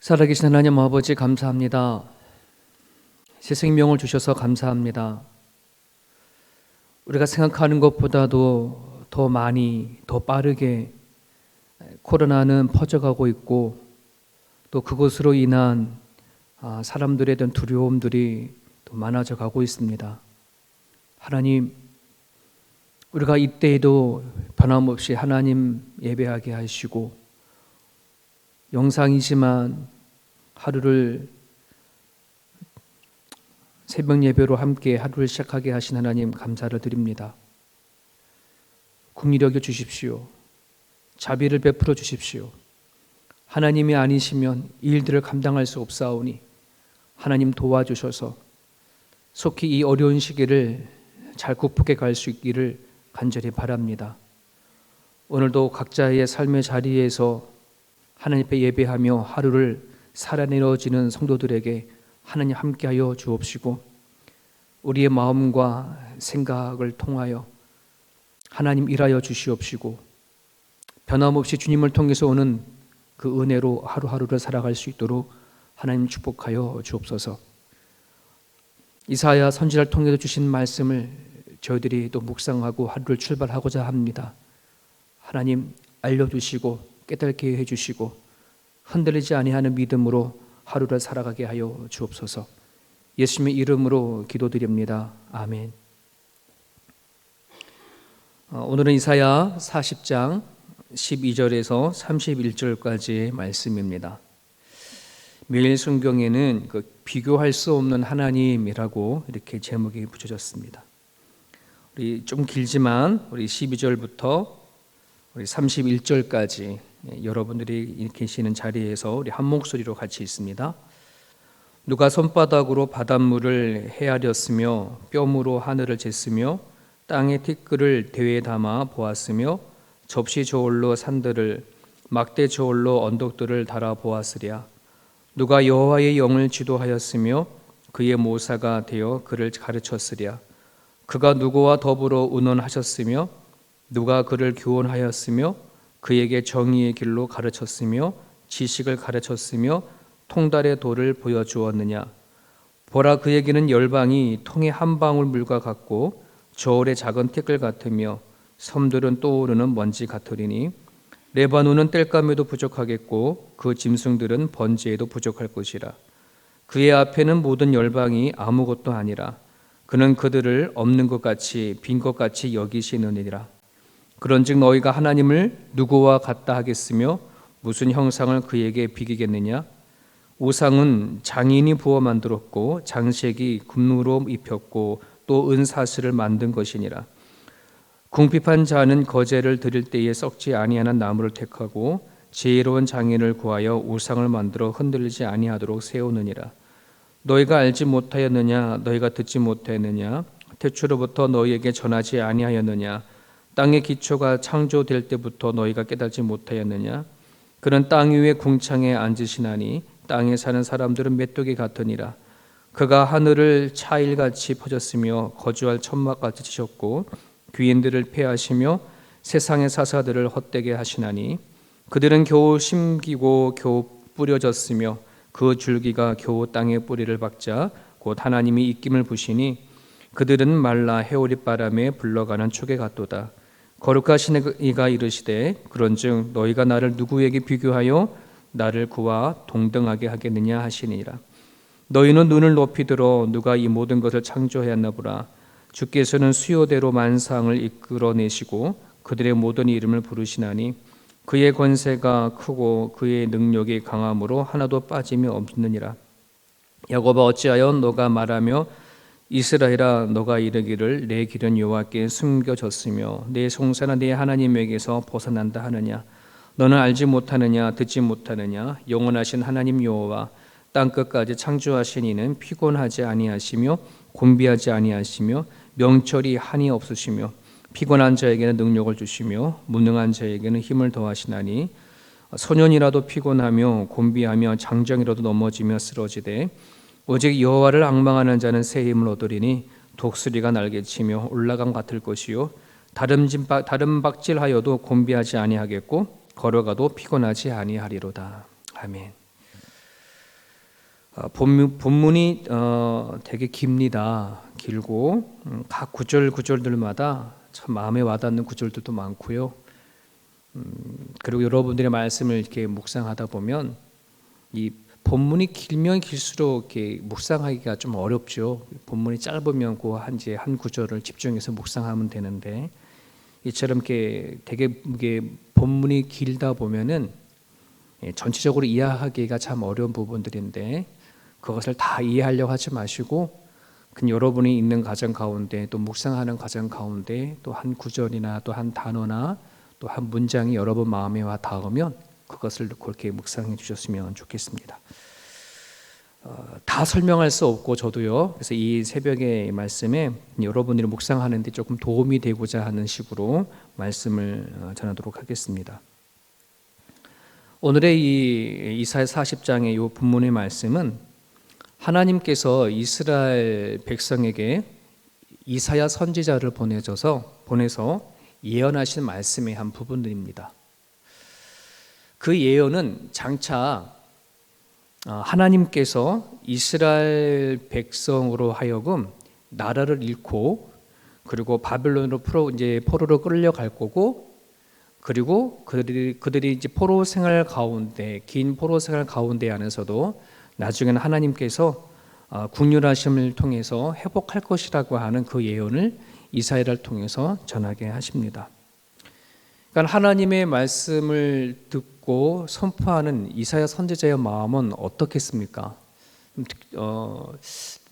살아계신 하나님 아버지 감사합니다. 새 생명을 주셔서 감사합니다. 우리가 생각하는 것보다도 더 많이, 더 빠르게 코로나는 퍼져가고 있고 또 그것으로 인한 사람들에 대한 두려움들이 더 많아져 가고 있습니다. 하나님, 우리가 이때에도 변함없이 하나님 예배하게 하시고 영상이지만 하루를 새벽 예배로 함께 하루를 시작하게 하신 하나님 감사를 드립니다. 긍휼히 여겨 주십시오. 자비를 베풀어 주십시오. 하나님이 아니시면 이 일들을 감당할 수 없사오니 하나님 도와주셔서 속히 이 어려운 시기를 잘 극복해 갈 수 있기를 간절히 바랍니다. 오늘도 각자의 삶의 자리에서 하나님 앞에 예배하며 하루를 살아내어지는 성도들에게 하나님 함께하여 주옵시고 우리의 마음과 생각을 통하여 하나님 일하여 주시옵시고 변함없이 주님을 통해서 오는 그 은혜로 하루하루를 살아갈 수 있도록 하나님 축복하여 주옵소서. 이사야 선지자를 통해서 주신 말씀을 저희들이 또 묵상하고 하루를 출발하고자 합니다. 하나님 알려주시고 깨닫게 해주시고 흔들리지 아니하는 믿음으로 하루를 살아가게 하여 주옵소서. 예수님의 이름으로 기도드립니다. 아멘. 오늘은 이사야 40장 12절에서 31절까지의 말씀입니다. 매일 성경에는 비교할 수 없는 하나님이라고 이렇게 제목이 붙여졌습니다. 우리 좀 길지만 우리 12절부터 우리 31절까지 여러분들이 계시는 자리에서 우리 한 목소리로 같이 있습니다. 누가 손바닥으로 바닷물을 헤아렸으며 뼘으로 하늘을 쟀으며 땅의 티끌을 대에 담아 보았으며 접시 저울로 산들을 막대 저울로 언덕들을 달아 보았으랴. 누가 여호와의 영을 지도하였으며 그의 모사가 되어 그를 가르쳤으랴. 그가 누구와 더불어 의논하셨으며 누가 그를 교훈하였으며 그에게 정의의 길로 가르쳤으며 지식을 가르쳤으며 통달의 도를 보여주었느냐. 보라, 그에게는 열방이 통의 한 방울 물과 같고 저울의 작은 티끌 같으며 섬들은 떠오르는 먼지 같으리니 레바논은 땔감에도 부족하겠고 그 짐승들은 번제에도 부족할 것이라. 그의 앞에는 모든 열방이 아무것도 아니라 그는 그들을 없는 것 같이 빈 것 같이 여기시느니라. 그런즉 너희가 하나님을 누구와 같다 하겠으며 무슨 형상을 그에게 비기겠느냐. 우상은 장인이 부어 만들었고 장식이 금으로 입혔고 또 은사슬을 만든 것이니라. 궁핍한 자는 거제를 드릴 때에 썩지 아니하는 나무를 택하고 지혜로운 장인을 구하여 우상을 만들어 흔들리지 아니하도록 세우느니라. 너희가 알지 못하였느냐. 너희가 듣지 못하였느냐. 태초로부터 너희에게 전하지 아니하였느냐. 땅의 기초가 창조될 때부터 너희가 깨닫지 못하였느냐. 그는 땅 위에 궁창에 앉으시나니 땅에 사는 사람들은 메뚜기 같으니라. 그가 하늘을 차일같이 퍼졌으며 거주할 천막같이 치셨고 귀인들을 패하시며 세상의 사사들을 헛되게 하시나니 그들은 겨우 심기고 겨우 뿌려졌으며 그 줄기가 겨우 땅에 뿌리를 박자 곧 하나님이 입김을 부시니 그들은 말라 해오리 바람에 불러가는 초계 같도다. 거룩하신 이가 이르시되 그런즉 너희가 나를 누구에게 비교하여 나를 그와 동등하게 하겠느냐 하시니라. 너희는 눈을 높이 들어 누가 이 모든 것을 창조하였나 보라. 주께서는 수요대로 만상을 이끌어내시고 그들의 모든 이름을 부르시나니 그의 권세가 크고 그의 능력이 강함으로 하나도 빠짐이 없느니라. 야곱아, 어찌하여 너가 말하며 이스라엘아, 너가 이르기를 내 길은 여호와께 숨겨졌으며 내 송사는 내 하나님에게서 벗어난다 하느냐. 너는 알지 못하느냐. 듣지 못하느냐. 영원하신 하나님 여호와 땅끝까지 창조하신 이는 피곤하지 아니하시며 곤비하지 아니하시며 명철이 한이 없으시며 피곤한 자에게는 능력을 주시며 무능한 자에게는 힘을 더하시나니 소년이라도 피곤하며 곤비하며 장정이라도 넘어지며 쓰러지되 오직 여호와를 앙망하는 자는 새 힘을 얻으리니 독수리가 날개치며 올라감 같을 것이요 다른 박질하여도 곤비하지 아니하겠고 걸어가도 피곤하지 아니하리로다. 아멘. 본문이 되게 깁니다. 길고 각 구절들마다 참 마음에 와닿는 구절들도 많고요. 그리고 여러분들의 말씀을 이렇게 묵상하다 보면 이 본문이 길면 길수록 이렇게 묵상하기가 좀 어렵죠. 본문이 짧으면 한 구절을 집중해서 묵상하면 되는데 이처럼 이렇게 되게 이게 본문이 길다 보면은 전체적으로 이해하기가 참 어려운 부분들인데 그것을 다 이해하려고 하지 마시고 그냥 여러분이 있는 가정 가운데 또 묵상하는 가정 가운데 또 한 구절이나 또 한 단어나 또 한 문장이 여러분 마음에 와 닿으면 그것을 그렇게 묵상해 주셨으면 좋겠습니다. 다 설명할 수 없고 저도요. 그래서 이 새벽의 말씀에 여러분들이 묵상하는데 조금 도움이 되고자 하는 식으로 말씀을 전하도록 하겠습니다. 오늘의 이 이사야 40장의 이 본문의 말씀은 하나님께서 이스라엘 백성에게 이사야 선지자를 보내서 예언하신 말씀의 한 부분들입니다. 그 예언은 장차 하나님께서 이스라엘 백성으로 하여금 나라를 잃고 그리고 바벨론으로 포로로 끌려갈 거고 그리고 그들이 이제 포로 생활 가운데 긴 포로 생활 가운데 안에서도 나중에는 하나님께서 긍휼하심을 통해서 회복할 것이라고 하는 그 예언을 이사야를 통해서 전하게 하십니다. 그러니까 하나님의 말씀을 듣고 선포하는 이사야 선지자의 마음은 어떻겠습니까?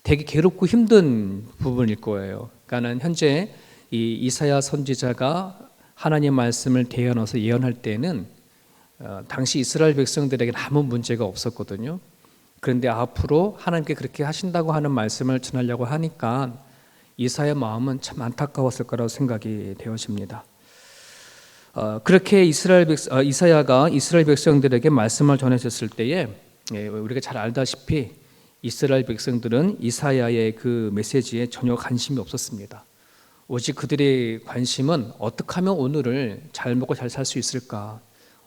되게 괴롭고 힘든 부분일 거예요. 그러니까 현재 이 이사야 선지자가 하나님의 말씀을 대언해서 예언할 때는 당시 이스라엘 백성들에게는 아무 문제가 없었거든요. 그런데 앞으로 하나님께 그렇게 하신다고 하는 말씀을 전하려고 하니까 이사야의 마음은 참 안타까웠을 거라고 생각이 되어집니다. 그렇게 이사야가 이스라엘 백성들에게 말씀을 전해졌을 때에 우리가 잘 알다시피 이스라엘 백성들은 이사야의 그 메시지에 전혀 관심이 없었습니다. 오직 그들의 관심은 어떻게 하면 오늘을 잘 먹고 잘 살 수 있을까?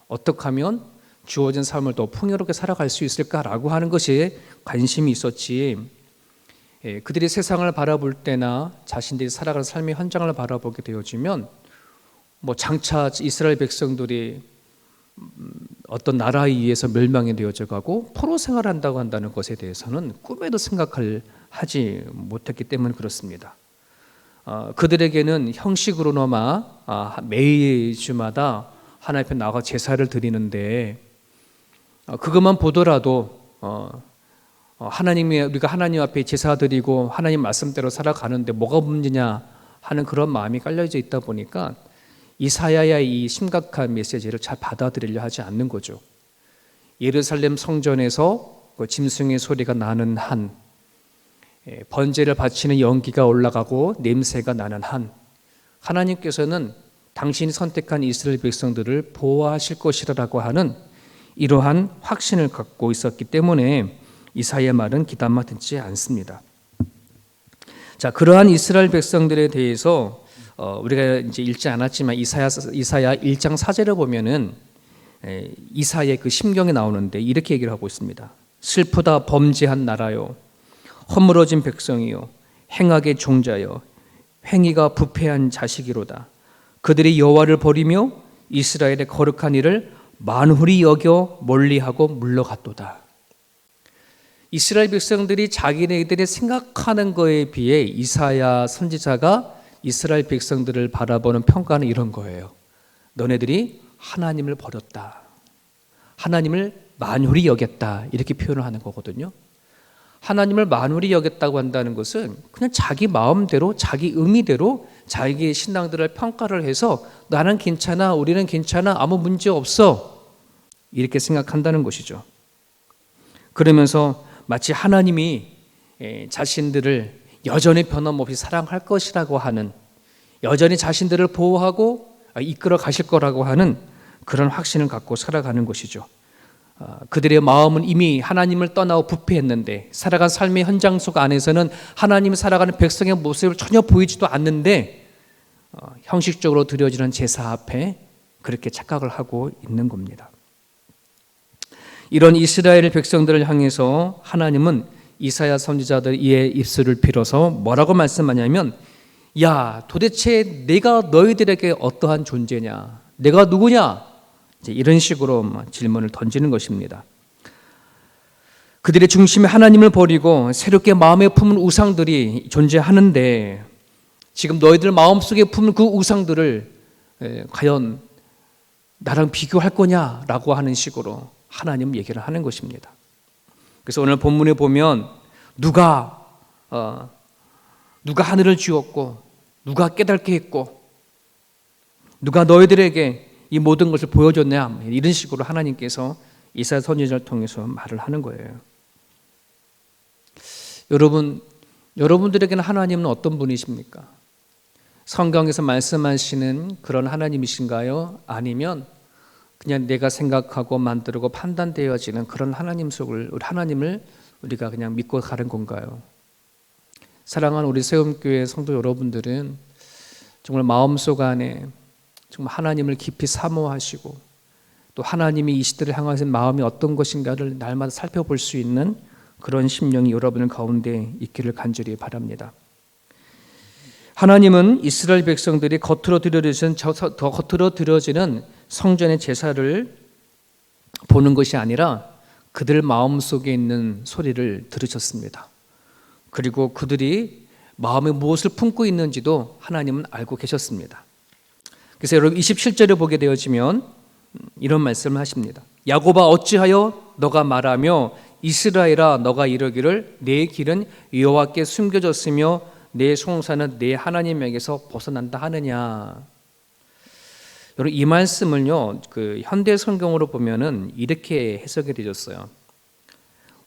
어떻게 하면 주어진 삶을 더 풍요롭게 살아갈 수 있을까라고 하는 것에 관심이 있었지 그들이 세상을 바라볼 때나 자신들이 살아가는 삶의 현장을 바라보게 되어지면 장차 이스라엘 백성들이 어떤 나라에 의해서 멸망이 되어져 가고 포로 생활한다고 한다는 것에 대해서는 꿈에도 하지 못했기 때문에 그렇습니다. 그들에게는 형식으로나마 매주마다 하나님 앞에 나가 제사를 드리는데 그것만 보더라도 우리가 하나님 앞에 제사 드리고 하나님 말씀대로 살아가는데 뭐가 문제냐 하는 그런 마음이 깔려져 있다 보니까 이사야의 이 심각한 메시지를 잘 받아들이려 하지 않는 거죠. 예루살렘 성전에서 그 짐승의 소리가 나는 한, 번제를 바치는 연기가 올라가고 냄새가 나는 한, 하나님께서는 당신이 선택한 이스라엘 백성들을 보호하실 것이라고 하는 이러한 확신을 갖고 있었기 때문에 이사야의 말은 귀담아 듣지 않습니다. 자, 그러한 이스라엘 백성들에 대해서 우리가 이제 읽지 않았지만 이사야 1장 4절을 보면은 이사야의 그 심경이 나오는데 이렇게 얘기를 하고 있습니다. 슬프다 범죄한 나라요, 허물어진 백성이요, 행악의 종자요, 행위가 부패한 자식이로다. 그들이 여호와를 버리며 이스라엘의 거룩한 일을 만홀히 여겨 멀리하고 물러갔도다. 이스라엘 백성들이 자기네들이 생각하는 것에 비해 이사야 선지자가 이스라엘 백성들을 바라보는 평가는 이런 거예요. 너네들이 하나님을 버렸다, 하나님을 만홀히 여겼다, 이렇게 표현을 하는 거거든요. 하나님을 만홀히 여겼다고 한다는 것은 그냥 자기 마음대로 자기 의미대로 자기의 신앙들을 평가를 해서 나는 괜찮아, 우리는 괜찮아, 아무 문제 없어, 이렇게 생각한다는 것이죠. 그러면서 마치 하나님이 자신들을 여전히 변함없이 사랑할 것이라고 하는, 여전히 자신들을 보호하고 이끌어 가실 거라고 하는 그런 확신을 갖고 살아가는 것이죠. 그들의 마음은 이미 하나님을 떠나고 부패했는데 살아간 삶의 현장 속 안에서는 하나님이 살아가는 백성의 모습을 전혀 보이지도 않는데 형식적으로 드려지는 제사 앞에 그렇게 착각을 하고 있는 겁니다. 이런 이스라엘 백성들을 향해서 하나님은 이사야 선지자들의 입술을 빌어서 뭐라고 말씀하냐면, 야, 도대체 내가 너희들에게 어떠한 존재냐? 내가 누구냐? 이제 이런 식으로 질문을 던지는 것입니다. 그들의 중심에 하나님을 버리고 새롭게 마음에 품은 우상들이 존재하는데, 지금 너희들 마음속에 품은 그 우상들을 과연 나랑 비교할 거냐라고 하는 식으로 하나님 얘기를 하는 것입니다. 그래서 오늘 본문에 보면 누가 하늘을 지었고 누가 깨닫게 했고 누가 너희들에게 이 모든 것을 보여줬냐, 이런 식으로 하나님께서 이사야 선지자를 통해서 말을 하는 거예요. 여러분들에게는 하나님은 어떤 분이십니까? 성경에서 말씀하시는 그런 하나님이신가요? 아니면 그냥 내가 생각하고 만들고 판단되어지는 그런 하나님을 우리가 그냥 믿고 가는 건가요? 사랑하는 우리 세움교회 성도 여러분들은 정말 마음속 안에 정말 하나님을 깊이 사모하시고 또 하나님이 이 시대를 향하신 마음이 어떤 것인가를 날마다 살펴볼 수 있는 그런 심령이 여러분의 가운데 있기를 간절히 바랍니다. 하나님은 이스라엘 백성들이 겉으로 드려지는 성전의 제사를 보는 것이 아니라 그들 마음속에 있는 소리를 들으셨습니다. 그리고 그들이 마음에 무엇을 품고 있는지도 하나님은 알고 계셨습니다. 그래서 여러분 27절에 보게 되어지면 이런 말씀을 하십니다. 야곱아 어찌하여 너가 말하며 이스라엘아 너가 이르기를 내 길은 여호와께 숨겨졌으며 내 송사는 내 하나님에게서 벗어난다 하느냐. 여러분 이 말씀을요 그 현대 성경으로 보면은 이렇게 해석이 되었어요.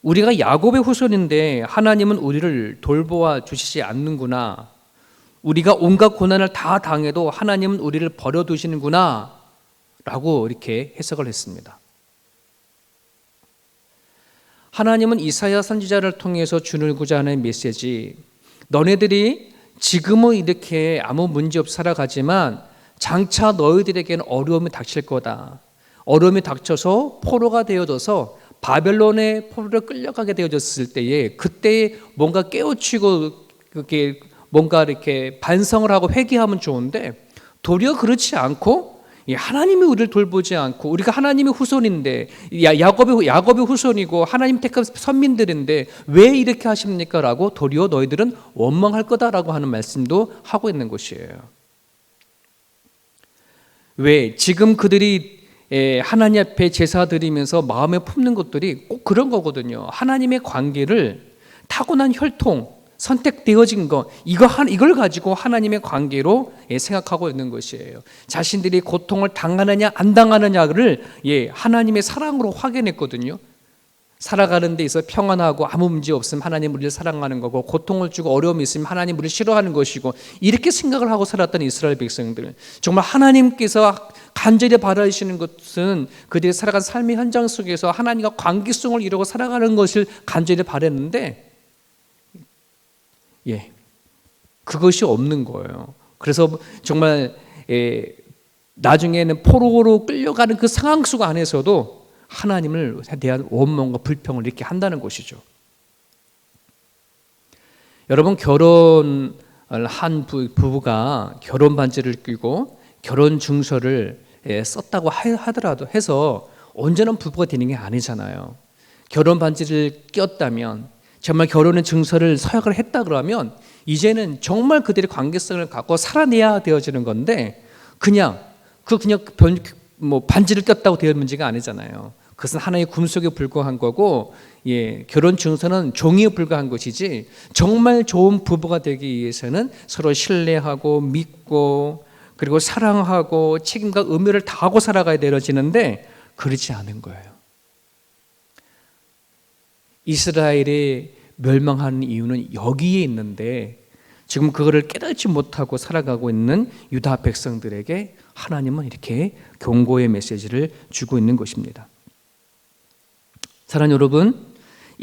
우리가 야곱의 후손인데 하나님은 우리를 돌보아 주시지 않는구나. 우리가 온갖 고난을 다 당해도 하나님은 우리를 버려두시는구나 라고 이렇게 해석을 했습니다. 하나님은 이사야 선지자를 통해서 주고자 하는 메시지, 너네들이 지금은 이렇게 아무 문제 없이 살아가지만 장차 너희들에게는 어려움이 닥칠 거다. 어려움이 닥쳐서 포로가 되어져서 바벨론의 포로로 끌려가게 되어졌을 때에 그때 뭔가 깨우치고 그렇게 뭔가 이렇게 반성을 하고 회개하면 좋은데 도리어 그렇지 않고 하나님이 우리를 돌보지 않고 우리가 하나님의 후손인데 야곱의 후손이고 하나님 택한 선민들인데 왜 이렇게 하십니까? 라고 도리어 너희들은 원망할 거다라고 하는 말씀도 하고 있는 것이에요. 왜? 지금 그들이 하나님 앞에 제사 드리면서 마음에 품는 것들이 꼭 그런 거거든요. 하나님의 관계를 타고난 혈통, 선택되어진 것, 이걸 가지고 하나님의 관계로 생각하고 있는 것이에요. 자신들이 고통을 당하느냐 안 당하느냐를 하나님의 사랑으로 확인했거든요. 살아가는 데 있어 평안하고 아무 문제 없으면 하나님 우리를 사랑하는 거고, 고통을 주고 어려움이 있으면 하나님 우리를 싫어하는 것이고, 이렇게 생각을 하고 살았던 이스라엘 백성들, 정말 하나님께서 간절히 바라시는 것은 그들이 살아간 삶의 현장 속에서 하나님과 관계성을 이루고 살아가는 것을 간절히 바랬는데 그것이 없는 거예요. 그래서 정말 나중에는 포로로 끌려가는 그 상황 속 안에서도 하나님을 대한 원망과 불평을 이렇게 한다는 것이죠. 여러분, 결혼을 한 부부가 결혼 반지를 끼고 결혼 증서를 썼다고 하더라도 해서 언제나 부부가 되는 게 아니잖아요. 결혼 반지를 꼈다면, 정말 결혼의 증서를 서약을 했다 그러면 이제는 정말 그들의 관계성을 갖고 살아내야 되어지는 건데, 그냥 반지를 꼈다고 되는 문제가 아니잖아요. 그것은 하나의 금속에 불과한 거고, 결혼 증서는 종이에 불과한 것이지, 정말 좋은 부부가 되기 위해서는 서로 신뢰하고 믿고 그리고 사랑하고 책임과 의무를 다하고 살아가야 되어지는데 그렇지 않은 거예요. 이스라엘이 멸망하는 이유는 여기에 있는데, 지금 그거를 깨닫지 못하고 살아가고 있는 유다 백성들에게 하나님은 이렇게 경고의 메시지를 주고 있는 것입니다. 사랑하는 여러분,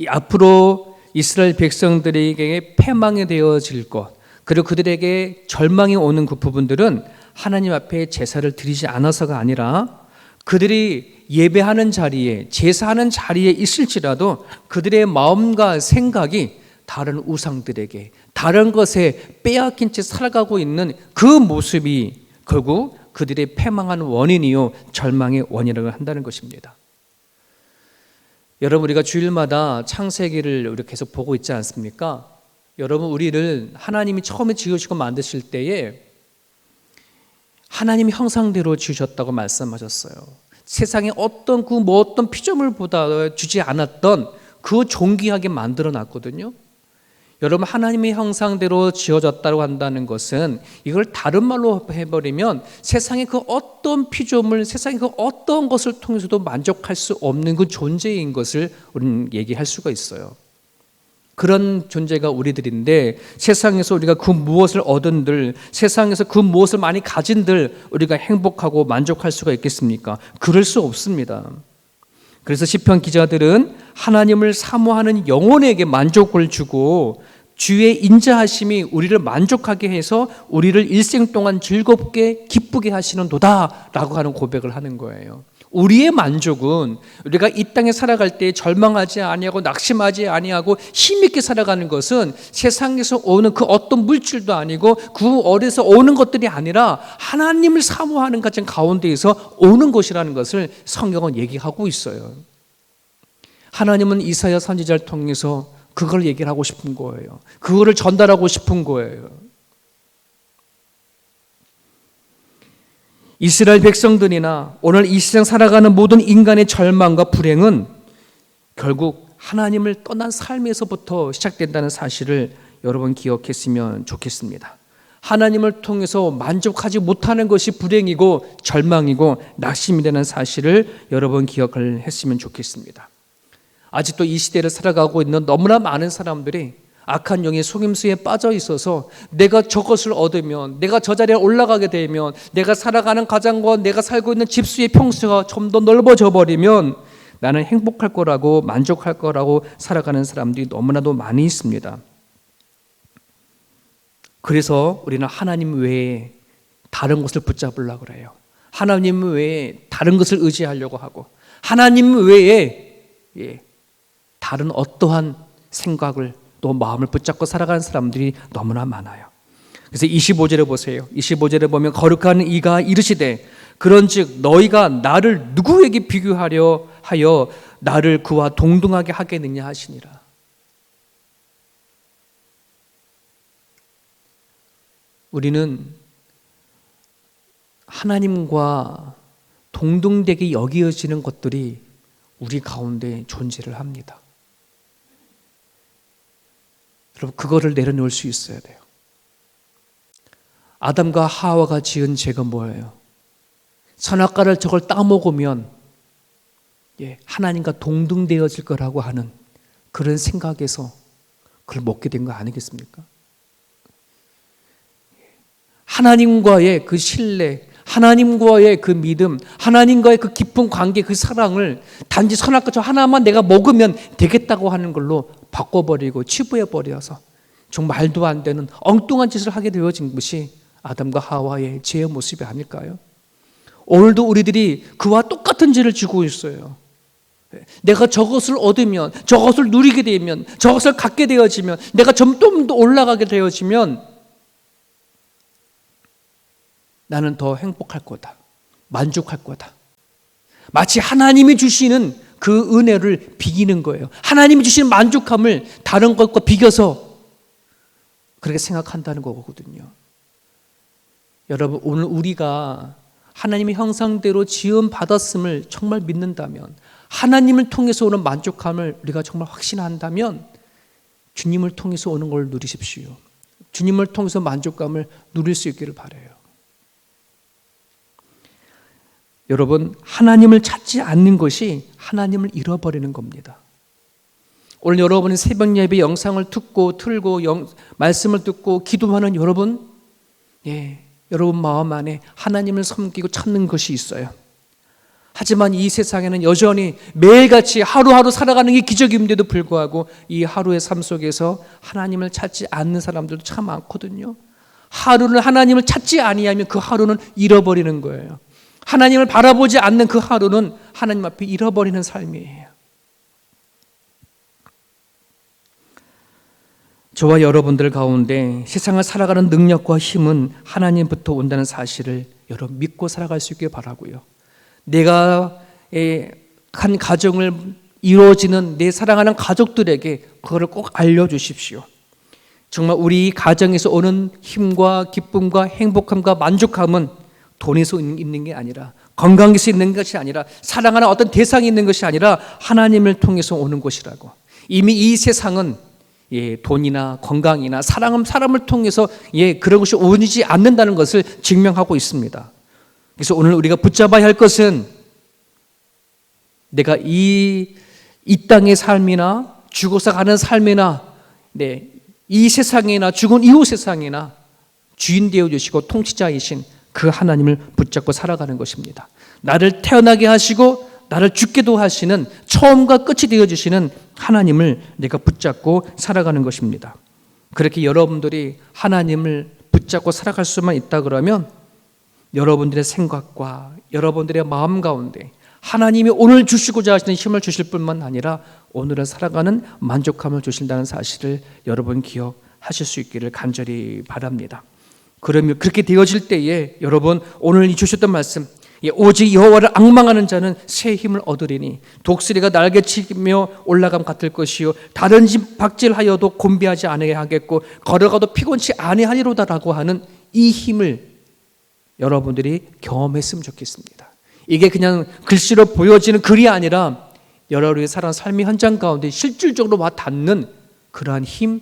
앞으로 이스라엘 백성들에게 패망이 되어질 것, 그리고 그들에게 절망이 오는 그 부분들은 하나님 앞에 제사를 드리지 않아서가 아니라 그들이 예배하는 자리에, 제사하는 자리에 있을지라도 그들의 마음과 생각이 다른 우상들에게, 다른 것에 빼앗긴 채 살아가고 있는 그 모습이 결국 그들의 패망한 원인이요 절망의 원인이라고 한다는 것입니다. 여러분, 우리가 주일마다 창세기를 우리가 계속 보고 있지 않습니까? 여러분, 우리를 하나님이 처음에 지으시고 만드실 때에 하나님의 형상대로 지으셨다고 말씀하셨어요. 세상에 어떤 어떤 피조물보다 주지 않았던 그 존귀하게 만들어 놨거든요. 여러분, 하나님의 형상대로 지어졌다고 한다는 것은 이걸 다른 말로 해버리면 세상의 그 어떤 피조물, 세상의 그 어떤 것을 통해서도 만족할 수 없는 그 존재인 것을 우리는 얘기할 수가 있어요. 그런 존재가 우리들인데 세상에서 우리가 그 무엇을 얻은들, 세상에서 그 무엇을 많이 가진들 우리가 행복하고 만족할 수가 있겠습니까? 그럴 수 없습니다. 그래서 시편 기자들은 하나님을 사모하는 영혼에게 만족을 주고 주의 인자하심이 우리를 만족하게 해서 우리를 일생 동안 즐겁게 기쁘게 하시는 도다라고 하는 고백을 하는 거예요. 우리의 만족은 우리가 이 땅에 살아갈 때 절망하지 아니하고 낙심하지 아니하고 힘있게 살아가는 것은 세상에서 오는 그 어떤 물질도 아니고 그 어디서 오는 것들이 아니라 하나님을 사모하는 가정 가운데에서 오는 것이라는 것을 성경은 얘기하고 있어요. 하나님은 이사야 선지자를 통해서 그걸 얘기를 하고 싶은 거예요. 그거를 전달하고 싶은 거예요. 이스라엘 백성들이나 오늘 이 세상 살아가는 모든 인간의 절망과 불행은 결국 하나님을 떠난 삶에서부터 시작된다는 사실을 여러분 기억했으면 좋겠습니다. 하나님을 통해서 만족하지 못하는 것이 불행이고 절망이고 낙심이 되는 사실을 여러분 기억을 했으면 좋겠습니다. 아직도 이 시대를 살아가고 있는 너무나 많은 사람들이 악한 영의 속임수에 빠져 있어서 내가 저것을 얻으면, 내가 저 자리에 올라가게 되면, 내가 살아가는 가정과 내가 살고 있는 집수의 평수가 좀 더 넓어져 버리면 나는 행복할 거라고, 만족할 거라고 살아가는 사람들이 너무나도 많이 있습니다. 그래서 우리는 하나님 외에 다른 것을 붙잡으려고 그래요. 하나님 외에 다른 것을 의지하려고 하고 하나님 외에 다른 어떠한 생각을 또 마음을 붙잡고 살아가는 사람들이 너무나 많아요. 그래서 25절에 보세요. 25절에 보면 거룩한 이가 이르시되 그런즉 너희가 나를 누구에게 비교하려 하여 나를 그와 동등하게 하겠느냐 하시니라. 우리는 하나님과 동등되게 여겨지는 것들이 우리 가운데 존재를 합니다. 여러분, 그거를 내려놓을 수 있어야 돼요. 아담과 하와가 지은 죄가 뭐예요? 선악과를 저걸 따먹으면 하나님과 동등되어질 거라고 하는 그런 생각에서 그걸 먹게 된 거 아니겠습니까? 하나님과의 그 신뢰, 하나님과의 그 믿음, 하나님과의 그 깊은 관계, 그 사랑을 단지 선악과 저 하나만 내가 먹으면 되겠다고 하는 걸로 바꿔버리고 치부해버려서 정말 말도 안 되는 엉뚱한 짓을 하게 되어진 것이 아담과 하와의 죄의 모습이 아닐까요? 오늘도 우리들이 그와 똑같은 죄를 지고 있어요. 내가 저것을 얻으면, 저것을 누리게 되면, 저것을 갖게 되어지면, 내가 좀 더 올라가게 되어지면 나는 더 행복할 거다, 만족할 거다. 마치 하나님이 주시는 그 은혜를 비기는 거예요. 하나님이 주시는 만족함을 다른 것과 비교서 그렇게 생각한다는 거거든요. 여러분, 오늘 우리가 하나님의 형상대로 지음 받았음을 정말 믿는다면, 하나님을 통해서 오는 만족함을 우리가 정말 확신한다면 주님을 통해서 오는 걸 누리십시오. 주님을 통해서 만족감을 누릴 수 있기를 바라요. 여러분, 하나님을 찾지 않는 것이 하나님을 잃어버리는 겁니다. 오늘 여러분이 새벽 예배 영상을 듣고 틀고 말씀을 듣고 기도하는 여러분, 여러분 마음 안에 하나님을 섬기고 찾는 것이 있어요. 하지만 이 세상에는 여전히 매일같이 하루하루 살아가는 게 기적임에도 불구하고 이 하루의 삶 속에서 하나님을 찾지 않는 사람들도 참 많거든요. 하루를 하나님을 찾지 아니하면 그 하루는 잃어버리는 거예요. 하나님을 바라보지 않는 그 하루는 하나님 앞에 잃어버리는 삶이에요. 저와 여러분들 가운데 세상을 살아가는 능력과 힘은 하나님부터 온다는 사실을 여러분 믿고 살아갈 수 있길 바라고요. 내가 한 가정을 이루어지는 내 사랑하는 가족들에게 그거를 꼭 알려주십시오. 정말 우리 가정에서 오는 힘과 기쁨과 행복함과 만족함은 돈에서 있는 게 아니라, 건강에서 있는 것이 아니라, 사랑하는 어떤 대상이 있는 것이 아니라 하나님을 통해서 오는 것이라고. 이미 이 세상은 돈이나 건강이나 사람을 통해서 그런 것이 오지 않는다는 것을 증명하고 있습니다. 그래서 오늘 우리가 붙잡아야 할 것은 내가 이 땅의 삶이나 죽어서 가는 삶이나 이 세상이나 죽은 이후 세상이나 주인 되어 주시고 통치자이신 그 하나님을 붙잡고 살아가는 것입니다. 나를 태어나게 하시고 나를 죽게도 하시는 처음과 끝이 되어 주시는 하나님을 내가 붙잡고 살아가는 것입니다. 그렇게 여러분들이 하나님을 붙잡고 살아갈 수만 있다 그러면 여러분들의 생각과 여러분들의 마음 가운데 하나님이 오늘 주시고자 하시는 힘을 주실 뿐만 아니라 오늘을 살아가는 만족함을 주신다는 사실을 여러분 기억하실 수 있기를 간절히 바랍니다. 그러면 그렇게 되어질 때에 여러분 오늘 이 주셨던 말씀, 오직 여호와를 앙망하는 자는 새 힘을 얻으리니 독수리가 날개치며 올라감 같을 것이요 다른 집 박질하여도 곤비하지 아니하겠고 걸어가도 피곤치 아니하리로다라고 하는 이 힘을 여러분들이 경험했으면 좋겠습니다. 이게 그냥 글씨로 보여지는 글이 아니라 여러분의 살아가는 삶의 현장 가운데 실질적으로 와 닿는 그러한 힘,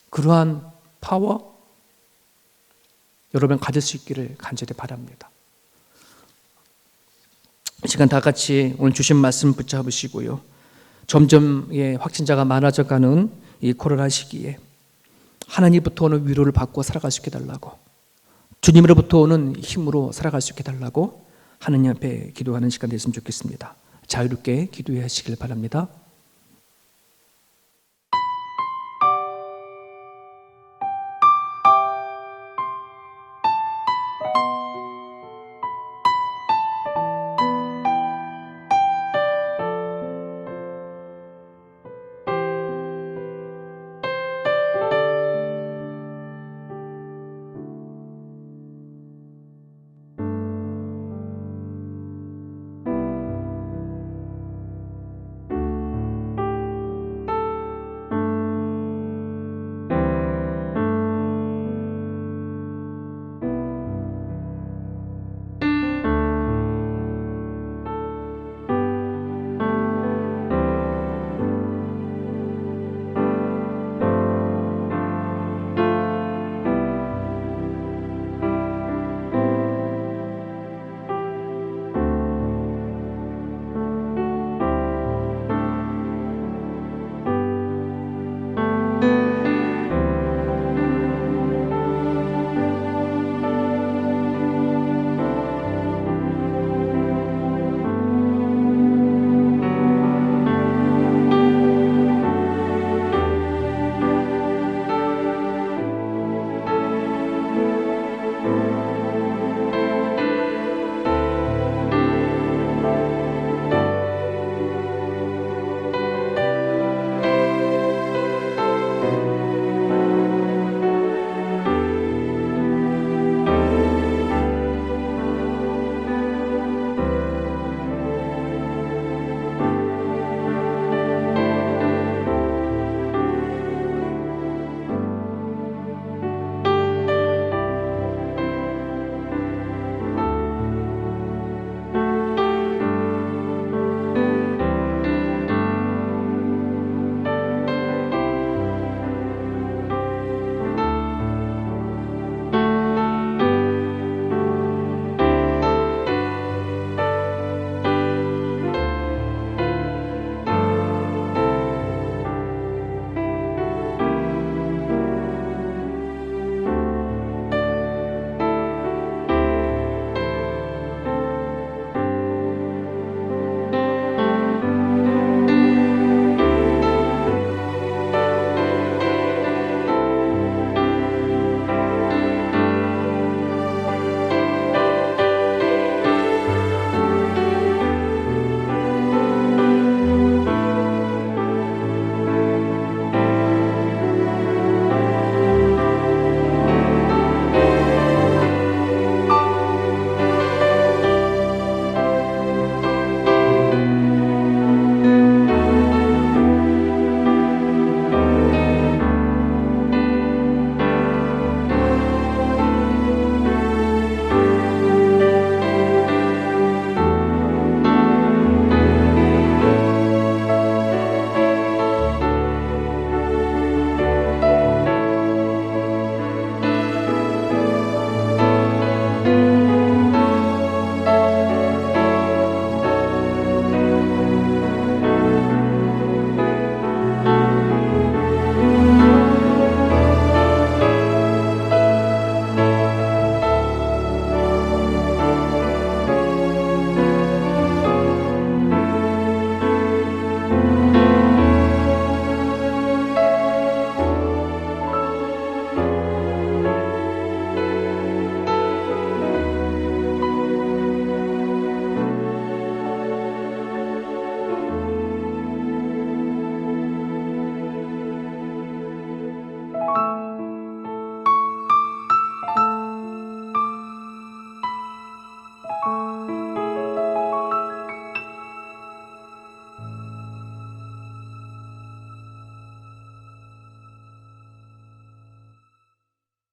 그러한 파워 여러분 가질 수 있기를 간절히 바랍니다. 이 시간 다 같이 오늘 주신 말씀 붙잡으시고요. 점점 확진자가 많아져가는 이 코로나 시기에 하나님부터 오는 위로를 받고 살아갈 수 있게 달라고, 주님으로부터 오는 힘으로 살아갈 수 있게 달라고 하나님 앞에 기도하는 시간 됐으면 좋겠습니다. 자유롭게 기도해 하시길 바랍니다.